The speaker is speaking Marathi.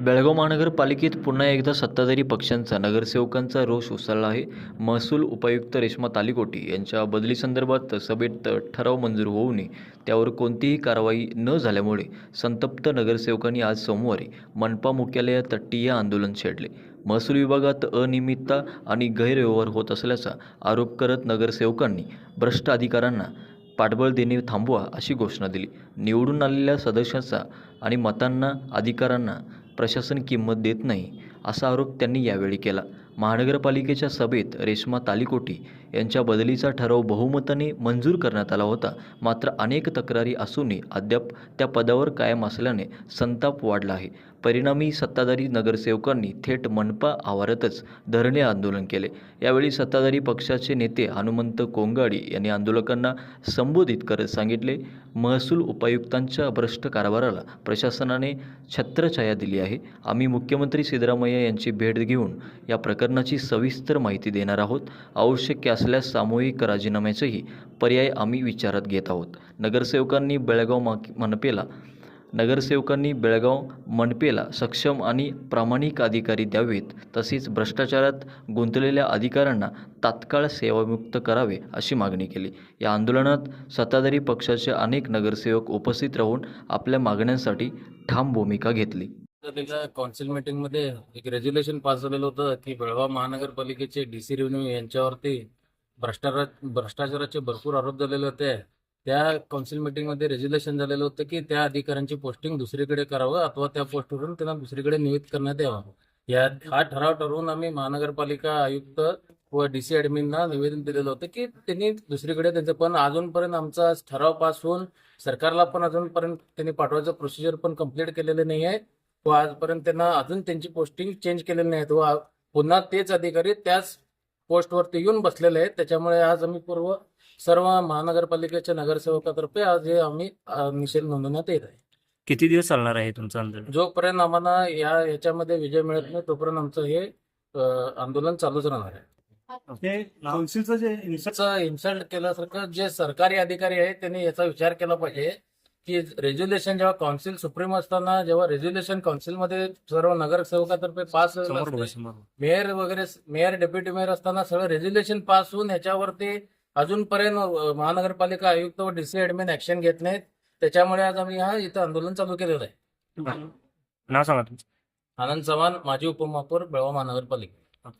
बेळगाव महानगरपालिकेत पुन्हा एकदा सत्ताधारी पक्षांचा नगरसेवकांचा रोष उसळला आहे. महसूल उपायुक्त रेश्मा तालीकोटी यांच्या बदलीसंदर्भात सभेत ठराव मंजूर होऊ नये त्यावर कोणतीही कारवाई न झाल्यामुळे संतप्त नगरसेवकांनी आज सोमवारी मनपा मुख्यालयात ठिय्या आंदोलन छेडले. महसूल विभागात अनियमितता आणि गैरव्यवहार होत असल्याचा आरोप करत नगरसेवकांनी भ्रष्ट अधिकाऱ्यांना पाठबळ देणे थांबवा अशी घोषणा दिली. निवडून आलेल्या सदस्यांचा आणि मतांना अधिकाऱ्यांना प्रशासन किंमत देत नाही असा आरोप त्यांनी यावेळी केला. महानगरपालिकेच्या सभेत रेश्मा तालीकोटी यांच्या बदलीचा ठराव बहुमताने मंजूर करण्यात आला होता. मात्र अनेक तक्रारी असूनही अद्याप त्या पदावर कायम असल्याने संताप वाढला आहे. परिणामी सत्ताधारी नगरसेवकांनी थेट मनपा आवारातच धरणे आंदोलन केले. यावेळी सत्ताधारी पक्षाचे नेते हनुमंत कोंगाडी यांनी आंदोलकांना संबोधित करत सांगितले, महसूल उपायुक्तांच्या भ्रष्ट कारभाराला प्रशासनाने छत्रछाया दिली आहे. आम्ही मुख्यमंत्री सिद्धरामय्या यांची भेट घेऊन या प्रकरणाची सविस्तर माहिती देणार आहोत. आवश्यक असल्यास सामूहिक राजीनाम्याचेही पर्याय आम्ही विचारात घेत आहोत. नगरसेवकांनी मनपेला सक्षम आणि प्रामाणिक अधिकारी द्यावेत, तसेच भ्रष्टाचारात गुंतलेल्या अधिकाऱ्यांना तात्काळ सेवामुक्त करावे अशी मागणी केली. या आंदोलनात सत्ताधारी पक्षाचे अनेक नगरसेवक उपस्थित राहून आपल्या मागण्यांसाठी ठाम भूमिका घेतली. त्याच्या कौन्सिल मीटिंगमध्ये एक रेझोल्युशन पास झालेलं होतं की बेळगाव महानगरपालिकेचे DC रेव्हेन्यू यांच्यावरती भ्रष्टाचाराचे भरपूर आरोप झालेले होते. त्या कौन्सिल मीटिंगमध्ये रेझोल्युशन झालेलं होतं की त्या अधिकाऱ्यांची पोस्टिंग दुसरीकडे करावं अथवा त्या पोस्टवरून त्यांना दुसरीकडे नियुक्त करण्यात यावं. हा ठराव ठरवून आम्ही महानगरपालिका आयुक्त व DC ॲडमिनना निवेदन दिलेलं होतं की त्यांनी दुसरीकडे त्यांचं, पण अजूनपर्यंत आमचा ठराव पास होऊन सरकारला पण अजूनपर्यंत त्यांनी पाठवायचं प्रोसिजर पण कंप्लीट केलेलं नाही आहे व आजपर्यंत त्यांना अजून त्यांची पोस्टिंग चेंज केलेली नाही व पुन्हा तेच अधिकारी त्याच पोस्टवरती येऊन बसलेले आहेत. त्याच्यामुळे आज आम्ही सर्व महानगरपालिकेच्या नगरसेवकातर्फे आज हे आम्ही निषेध नोंदवण्यात येत आहे. किती दिवस चालणार आहे तुमचं आंदोलन? जोपर्यंत आम्हाला याच्यामध्ये विजय मिळत नाही तोपर्यंत आमचं हे आंदोलन चालूच राहणार आहे. इन्सल्ट केल्यासारखं जे सरकारी अधिकारी आहेत त्यांनी याचा विचार केला पाहिजे की रेझोल्युशन जेव्हा काउन्सिल सुप्रीम असताना, जेव्हा रेझोल्युशन काउन्सिलमध्ये सर्व नगरसेवकातर्फे पास, मेयर डेप्युटी मेयर असताना सगळं रेझोल्युशन पास होऊन ह्याच्यावरती अजूनपर्यंत महानगरपालिका आयुक्त व DC ॲडमिन ऍक्शन घेत नाहीत. त्याच्यामुळे आज आम्ही इथं आंदोलन चालू केलेलं आहे. नाव सांगा तुमचं. आनंद चव्हाण, माजी उपमहापौर, बेळगाव महानगरपालिका.